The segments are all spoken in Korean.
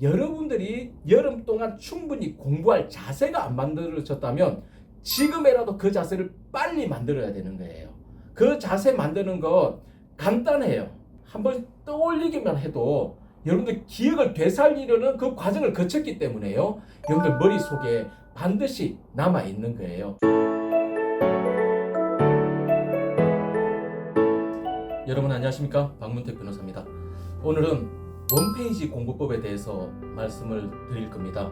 여러분들이 여름 동안 충분히 공부할 자세가 안 만들어졌다면 지금이라도 그 자세를 빨리 만들어야 되는 거예요. 그 자세 만드는 거 간단해요. 한번 떠올리기만 해도 여러분들 기억을 되살리려는 그 과정을 거쳤기 때문에요. 여러분들 머릿속에 반드시 남아있는 거예요. 여러분 안녕하십니까? 박문택 변호사입니다. 오늘은 원페이지 공부법에 대해서 말씀을 드릴 겁니다.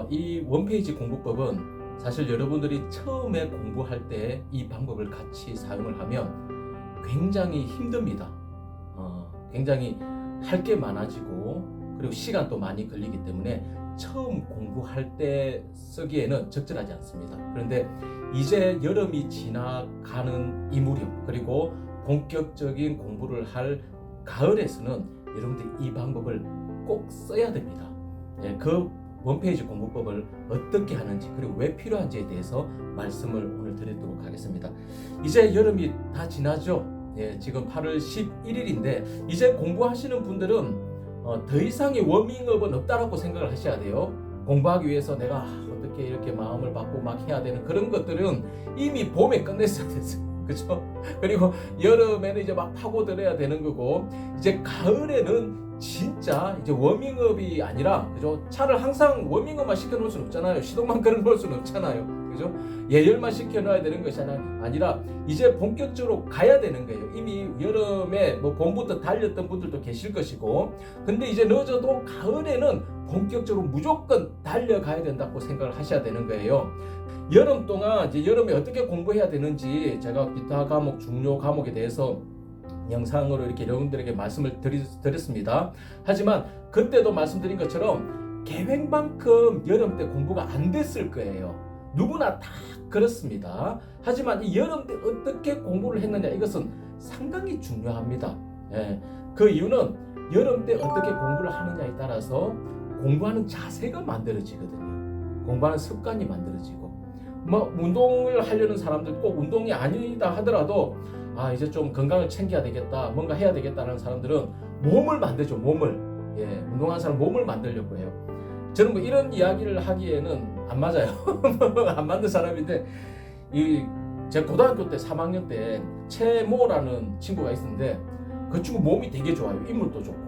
이 원페이지 공부법은 사실 여러분들이 처음에 공부할 때 이 방법을 같이 사용을 하면 굉장히 힘듭니다. 굉장히 할 게 많아지고 그리고 시간도 많이 걸리기 때문에 처음 공부할 때 쓰기에는 적절하지 않습니다. 그런데 이제 여름이 지나가는 이 무렵 그리고 본격적인 공부를 할 가을에서는 여러분들이 이 방법을 꼭 써야 됩니다. 그 원페이지 공부법을 어떻게 하는지 그리고 왜 필요한지에 대해서 말씀을 오늘 드리도록 하겠습니다. 이제 여름이 다 지나죠. 지금 8월 11일인데 이제 공부하시는 분들은 더 이상의 워밍업은 없다라고 생각을 하셔야 돼요. 공부하기 위해서 내가 어떻게 이렇게 마음을 받고 막 해야 되는 그런 것들은 이미 봄에 끝냈어야 됐어요. 그렇죠? 그리고 여름에는 이제 막 파고들어야 되는 거고 이제 가을에는 진짜 이제 워밍업이 아니라 그죠? 차를 항상 워밍업만 시켜놓을 수는 없잖아요. 시동만 걸어놓을 수는 없잖아요. 그죠? 예열만 시켜놔야 되는 것이 아니라 이제 본격적으로 가야 되는 거예요. 이미 여름에 뭐 봄부터 달렸던 분들도 계실 것이고 근데 이제 늦어도 가을에는 본격적으로 무조건 달려가야 된다고 생각을 하셔야 되는 거예요. 여름 동안 이제 여름에 어떻게 공부해야 되는지 제가 기타 과목, 중요 과목에 대해서 영상으로 이렇게 여러분들에게 말씀을 드렸습니다. 하지만 그때도 말씀드린 것처럼 계획만큼 여름 때 공부가 안 됐을 거예요. 누구나 다 그렇습니다. 하지만 이 여름 때 어떻게 공부를 했느냐 이것은 상당히 중요합니다. 그 이유는 여름 때 어떻게 공부를 하느냐에 따라서 공부하는 자세가 만들어지거든요. 공부하는 습관이 만들어지고 뭐 운동을 하려는 사람들 꼭 운동이 아니다 하더라도 이제 좀 건강을 챙겨야 되겠다 뭔가 해야 되겠다는 사람들은 몸을 만들죠. 몸을 운동하는 사람 몸을 만들려고 해요. 저는 뭐 이런 이야기를 하기에는 안 맞아요. 안 맞는 사람인데 제가 고등학교 때 3학년 때 최모라는 친구가 있었는데 그 친구 몸이 되게 좋아요. 인물도 좋고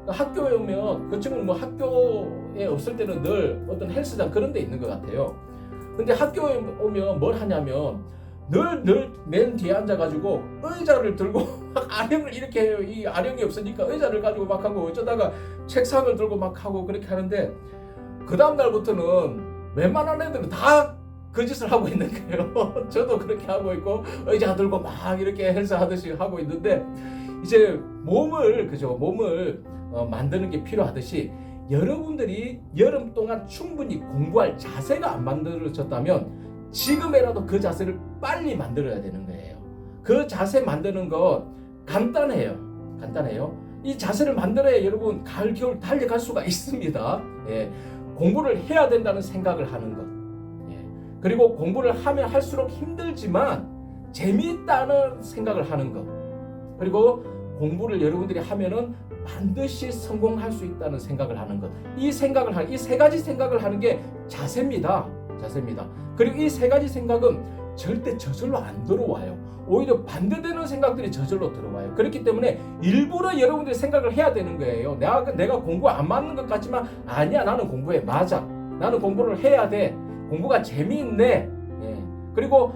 학교에 오면 그 친구는 뭐 학교에 없을 때는 늘 어떤 헬스장 그런 데 있는 것 같아요. 근데 학교에 오면 뭘 하냐면 늘 맨 뒤에 앉아가지고 의자를 들고 막 아령을 이렇게 해요. 이 아령이 없으니까 의자를 가지고 막 하고 어쩌다가 책상을 들고 막 하고 그렇게 하는데 그 다음 날부터는 웬만한 애들은 다 그 짓을 하고 있는 거예요. 저도 그렇게 하고 있고 의자 들고 막 이렇게 헬스 하듯이 하고 있는데 이제 몸을 만드는 게 필요하듯이 여러분들이 여름 동안 충분히 공부할 자세가 안 만들어졌다면 지금이라도 그 자세를 빨리 만들어야 되는 거예요. 그 자세 만드는 거 간단해요. 이 자세를 만들어야 여러분 가을 겨울 달려갈 수가 있습니다. 공부를 해야 된다는 생각을 하는 것. 그리고 공부를 하면 할수록 힘들지만 재미있다는 생각을 하는 것. 그리고 공부를 여러분들이 하면은 반드시 성공할 수 있다는 생각을 하는 것. 이 세 가지 생각을 하는 게 자세입니다. 그리고 이 세 가지 생각은 절대 저절로 안 들어와요. 오히려 반대되는 생각들이 저절로 들어와요. 그렇기 때문에 일부러 여러분들이 생각을 해야 되는 거예요. 내가 공부 안 맞는 것 같지만 아니야, 나는 공부에 맞아. 나는 공부를 해야 돼. 공부가 재미있네. 그리고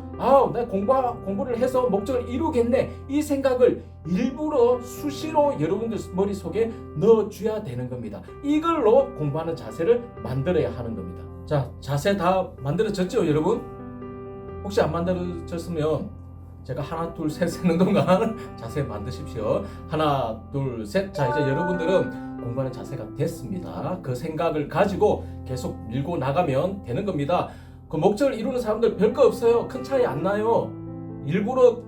내가 공부를 해서 목적을 이루겠네. 이 생각을 일부러 수시로 여러분들 머릿속에 넣어줘야 되는 겁니다. 이걸로 공부하는 자세를 만들어야 하는 겁니다. 자, 자세 다 만들어졌죠, 여러분? 혹시 안 만들어졌으면 제가 하나, 둘, 셋 세는 동안 자세 만드십시오. 하나, 둘, 셋. 자, 이제 여러분들은 공부하는 자세가 됐습니다. 그 생각을 가지고 계속 밀고 나가면 되는 겁니다. 그 목적을 이루는 사람들 별거 없어요. 큰 차이 안 나요. 일부러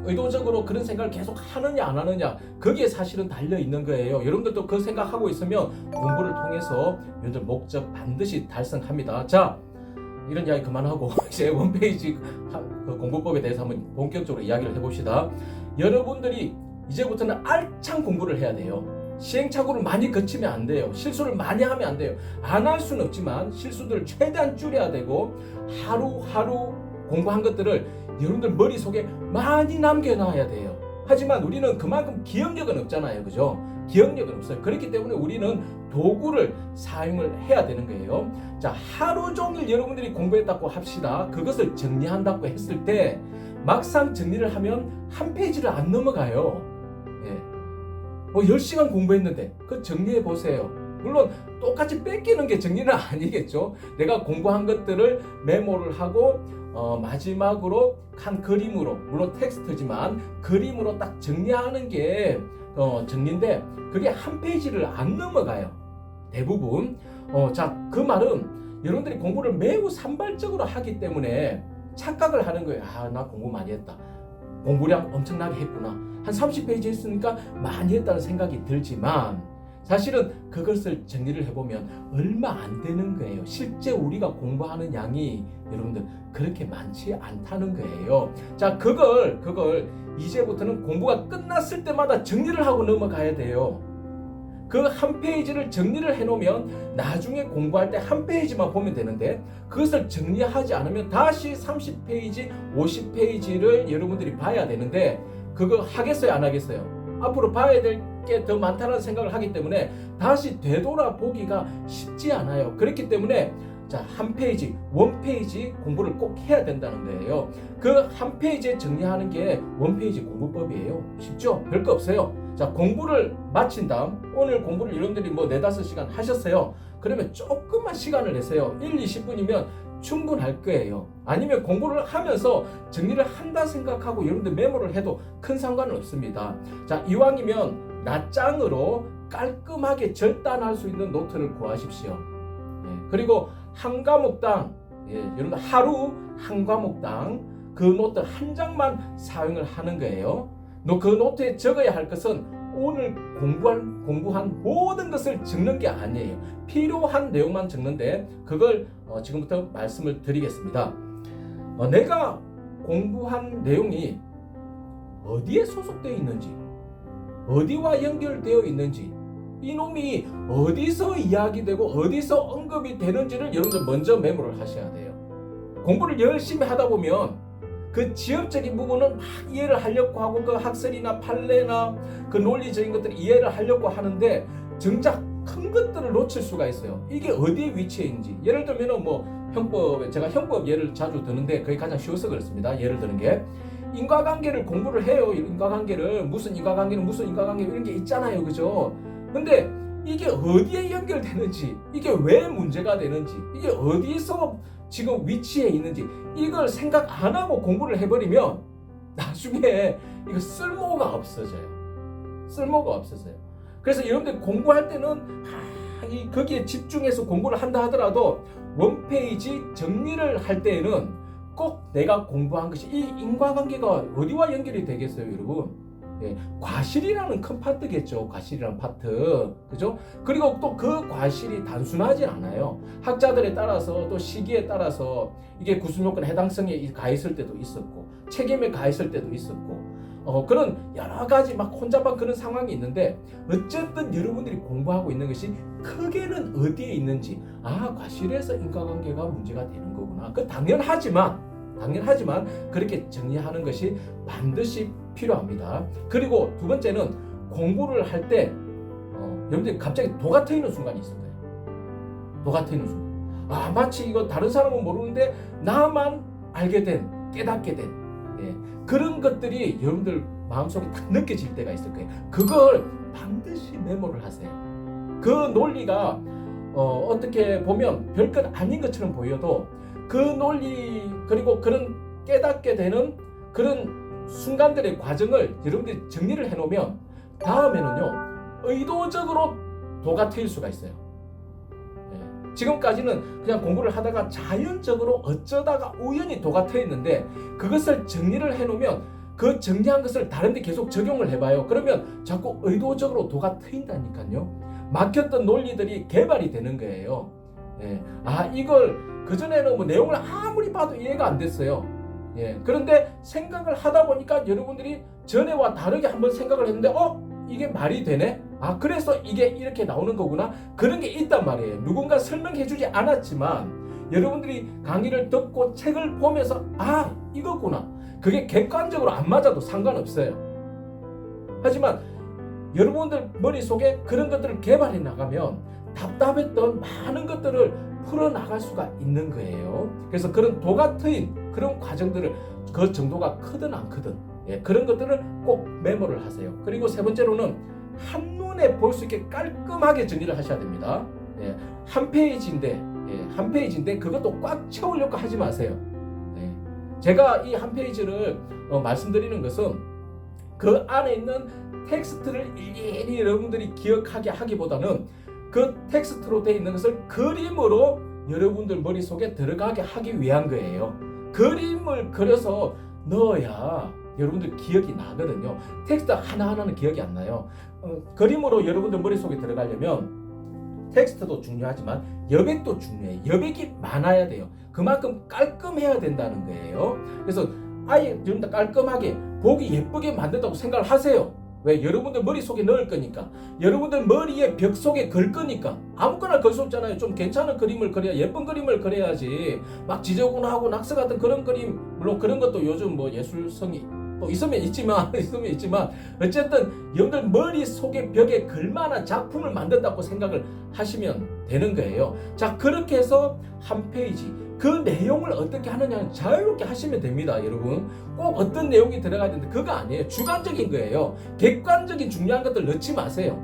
의도적으로 그런 생각을 계속 하느냐 안 하느냐 거기에 사실은 달려 있는 거예요. 여러분들도 그 생각하고 있으면 공부를 통해서 여러분들 목적 반드시 달성합니다. 자, 이런 이야기 그만하고 이제 원페이지 공부법에 대해서 한번 본격적으로 이야기를 해봅시다. 여러분들이 이제부터는 알찬 공부를 해야 돼요. 시행착오를 많이 거치면 안 돼요. 실수를 많이 하면 안 돼요. 안 할 수는 없지만 실수들을 최대한 줄여야 되고 하루하루 공부한 것들을 여러분들 머릿속에 많이 남겨놔야 돼요. 하지만 우리는 그만큼 기억력은 없잖아요. 그죠? 기억력은 없어요. 그렇기 때문에 우리는 도구를 사용을 해야 되는 거예요. 자, 하루 종일 여러분들이 공부했다고 합시다. 그것을 정리한다고 했을 때 막상 정리를 하면 한 페이지를 안 넘어가요. 예. 10시간 공부했는데 그거 정리해 보세요. 물론 똑같이 뺏기는 게 정리는 아니겠죠. 내가 공부한 것들을 메모를 하고 마지막으로 한 그림으로, 물론 텍스트지만 그림으로 딱 정리하는 게 정리인데 그게 한 페이지를 안 넘어가요. 대부분. 자, 그 말은 여러분들이 공부를 매우 산발적으로 하기 때문에 착각을 하는 거예요. 아, 나 공부 많이 했다. 공부량 엄청나게 했구나. 한 30페이지 했으니까 많이 했다는 생각이 들지만 사실은 그것을 정리를 해보면 얼마 안 되는 거예요. 실제 우리가 공부하는 양이 여러분들 그렇게 많지 않다는 거예요. 자, 그걸 이제부터는 공부가 끝났을 때마다 정리를 하고 넘어가야 돼요. 그 한 페이지를 정리를 해놓으면 나중에 공부할 때 한 페이지만 보면 되는데 그것을 정리하지 않으면 다시 30페이지, 50페이지를 여러분들이 봐야 되는데 그거 하겠어요? 안 하겠어요? 앞으로 봐야 될 게 더 많다는 생각을 하기 때문에 다시 되돌아보기가 쉽지 않아요. 그렇기 때문에 자, 한 페이지, 원 페이지 공부를 꼭 해야 된다는 거예요. 그 한 페이지에 정리하는 게 원 페이지 공부법이에요. 쉽죠? 별거 없어요. 자, 공부를 마친 다음 오늘 공부를 여러분들이 4-5시간 하셨어요. 그러면 조금만 시간을 내세요. 1-20분이면 충분할 거예요. 아니면 공부를 하면서 정리를 한다 생각하고 여러분들 메모를 해도 큰 상관은 없습니다. 자, 이왕이면 낱장으로 깔끔하게 절단할 수 있는 노트를 구하십시오. 그리고 한 과목당 여러분 하루 한 과목당 그 노트 한 장만 사용을 하는 거예요. 그 노트에 적어야 할 것은 오늘 공부한 모든 것을 적는 게 아니에요. 필요한 내용만 적는데 그걸 지금부터 말씀을 드리겠습니다. 내가 공부한 내용이 어디에 소속되어 있는지, 어디와 연결되어 있는지, 이놈이 어디서 이야기되고 어디서 언급이 되는지를 여러분들 먼저 메모를 하셔야 돼요. 공부를 열심히 하다 보면 그 지엽적인 부분은 막 이해를 하려고 하고 그 학설이나 판례나 그 논리적인 것들을 이해를 하려고 하는데 정작 큰 것들을 놓칠 수가 있어요. 이게 어디에 위치해 있는지. 예를 들면 형법에 제가 형법 예를 자주 드는데 그게 가장 쉬워서 그렇습니다. 예를 드는 게 인과관계를 공부를 해요. 인과관계를 무슨 인과관계 이런 게 있잖아요. 그죠? 근데 이게 어디에 연결되는지, 이게 왜 문제가 되는지, 이게 어디서 지금 위치해 있는지 이걸 생각 안 하고 공부를 해버리면 나중에 이거 쓸모가 없어져요. 쓸모가 없어져요. 그래서 여러분들 공부할 때는 거기에 집중해서 공부를 한다 하더라도 원페이지 정리를 할 때에는 꼭 내가 공부한 것이 이 인과관계가 어디와 연결이 되겠어요, 여러분? 과실이라는 큰 파트겠죠. 과실이라는 파트. 그죠? 그리고 또 그 과실이 단순하지 않아요. 학자들에 따라서 또 시기에 따라서 이게 구순요건 해당성에 가 있을 때도 있었고 책임에 가 있을 때도 있었고 그런 여러 가지 막 혼잡한 그런 상황이 있는데 어쨌든 여러분들이 공부하고 있는 것이 크게는 어디에 있는지 과실에서 인과관계가 문제가 되는 거구나. 그 당연하지만 그렇게 정리하는 것이 반드시 필요합니다. 그리고 두 번째는 공부를 할 때 여러분들이 갑자기 도가 트이는 순간이 있을 거예요. 도가 트이는 순간. 마치 이거 다른 사람은 모르는데 나만 알게 된, 깨닫게 된 그런 것들이 여러분들 마음속에 딱 느껴질 때가 있을 거예요. 그걸 반드시 메모를 하세요. 그 논리가 어떻게 보면 별것 아닌 것처럼 보여도 그 논리 그리고 그런 깨닫게 되는 그런 순간들의 과정을 여러분들이 정리를 해놓으면 다음에는요 의도적으로 도가 트일 수가 있어요. 지금까지는 그냥 공부를 하다가 자연적으로 어쩌다가 우연히 도가 트였는데 그것을 정리를 해놓으면 그 정리한 것을 다른 데 계속 적용을 해봐요. 그러면 자꾸 의도적으로 도가 트인다니까요. 막혔던 논리들이 개발이 되는 거예요. 이걸 그전에는 내용을 아무리 봐도 이해가 안 됐어요. 그런데 생각을 하다 보니까 여러분들이 전에와 다르게 한번 생각을 했는데 이게 말이 되네? 아, 그래서 이게 이렇게 나오는 거구나. 그런 게 있단 말이에요. 누군가 설명해 주지 않았지만 여러분들이 강의를 듣고 책을 보면서 아, 이거구나. 그게 객관적으로 안 맞아도 상관없어요. 하지만 여러분들 머릿속에 그런 것들을 개발해 나가면 답답했던 많은 것들을 풀어나갈 수가 있는 거예요. 그래서 그런 도가 트인 그런 과정들을 그 정도가 크든 안 크든 그런 것들을 꼭 메모를 하세요. 그리고 세 번째로는 한눈에 볼 수 있게 깔끔하게 정리를 하셔야 됩니다. 한 페이지인데 한 페이지인데 그것도 꽉 채우려고 하지 마세요. 제가 이 한 페이지를 말씀드리는 것은 그 안에 있는 텍스트를 일일이 여러분들이 기억하게 하기보다는 그 텍스트로 되어 있는 것을 그림으로 여러분들 머릿속에 들어가게 하기 위한 거예요. 그림을 그려서 넣어야 여러분들 기억이 나거든요. 텍스트 하나하나는 기억이 안 나요. 그림으로 여러분들 머릿속에 들어가려면 텍스트도 중요하지만 여백도 중요해요. 여백이 많아야 돼요. 그만큼 깔끔해야 된다는 거예요. 그래서 아예 좀 더 깔끔하게 보기 예쁘게 만든다고 생각을 하세요. 왜? 여러분들 머릿속에 넣을 거니까. 여러분들 머리에 벽 속에 걸 거니까. 아무거나 걸 수 없잖아요. 좀 괜찮은 그림을 그려야, 예쁜 그림을 그려야지. 막 지저분하고 낙서 같은 그런 그림, 물론 그런 것도 요즘 뭐 예술성이 또 있으면 있지만 어쨌든 여러분들 머릿속에 벽에 걸만한 작품을 만든다고 생각을 하시면 되는 거예요. 자, 그렇게 해서 한 페이지 그 내용을 어떻게 하느냐는 자유롭게 하시면 됩니다. 여러분 꼭 어떤 내용이 들어가야 되는데 그거 아니에요. 주관적인 거예요. 객관적인 중요한 것들 넣지 마세요.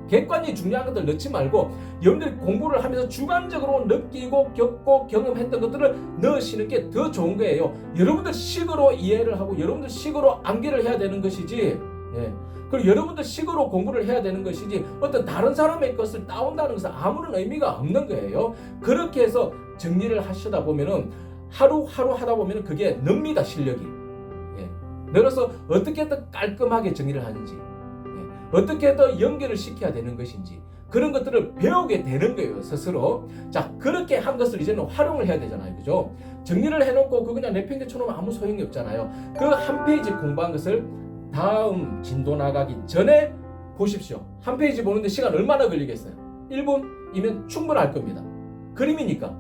객관이 중요한 것들 넣지 말고 여러분들이 공부를 하면서 주관적으로 느끼고 겪고 경험했던 것들을 넣으시는 게 더 좋은 거예요. 여러분들 식으로 이해를 하고 여러분들 식으로 암기를 해야 되는 것이지 그리고 여러분들 식으로 공부를 해야 되는 것이지 어떤 다른 사람의 것을 따온다는 것은 아무런 의미가 없는 거예요. 그렇게 해서 정리를 하시다 보면은 하루하루 하다 보면은 그게 늡니다. 실력이. 늘어서 어떻게 더 깔끔하게 정리를 하는지 어떻게 더 연결을 시켜야 되는 것인지 그런 것들을 배우게 되는 거예요. 스스로. 자, 그렇게 한 것을 이제는 활용을 해야 되잖아요. 그죠? 정리를 해놓고 그거 그냥 내팽개쳐놓으면 아무 소용이 없잖아요. 그 한 페이지 공부한 것을 다음 진도 나가기 전에 보십시오. 한 페이지 보는데 시간 얼마나 걸리겠어요? 1분이면 충분할 겁니다. 그림이니까.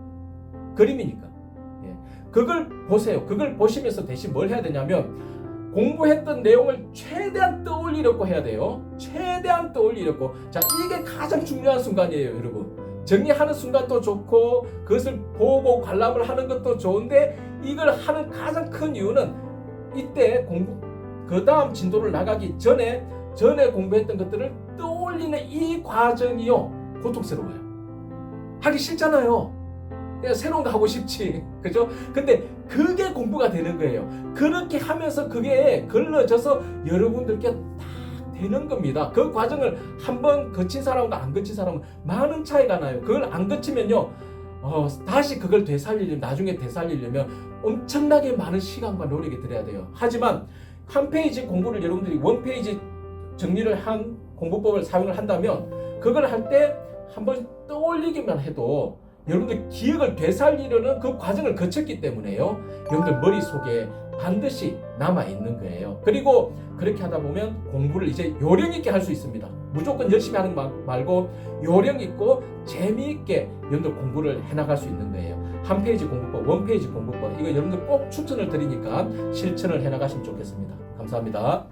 그걸 보세요. 그걸 보시면서 대신 뭘 해야 되냐면 공부했던 내용을 최대한 떠올리려고 해야 돼요. 최대한 떠올리려고. 자, 이게 가장 중요한 순간이에요, 여러분. 정리하는 순간도 좋고 그것을 보고 관람을 하는 것도 좋은데 이걸 하는 가장 큰 이유는 이때 그 다음 진도를 나가기 전에 공부했던 것들을 떠올리는 이 과정이요. 고통스러워요. 하기 싫잖아요. 그냥 새로운 거 하고 싶지. 그죠? 근데 그게 공부가 되는 거예요. 그렇게 하면서 그게 걸러져서 여러분들께 딱 되는 겁니다. 그 과정을 한번 거친 사람과 안 거친 사람은 많은 차이가 나요. 그걸 안 거치면요. 다시 그걸 나중에 되살리려면 엄청나게 많은 시간과 노력이 들어야 돼요. 하지만 한 페이지 공부를 여러분들이 원 페이지 정리를 한 공부법을 사용을 한다면 그걸 할 때 한번 떠올리기만 해도 여러분들 기억을 되살리려는 그 과정을 거쳤기 때문에요. 여러분들 머릿속에 반드시 남아있는 거예요. 그리고 그렇게 하다 보면 공부를 이제 요령 있게 할 수 있습니다. 무조건 열심히 하는 거 말고 요령 있고 재미있게 여러분들 공부를 해나갈 수 있는 거예요. 한 페이지 공부법, 원 페이지 공부법 이거 여러분들 꼭 추천을 드리니까 실천을 해나가시면 좋겠습니다. 감사합니다.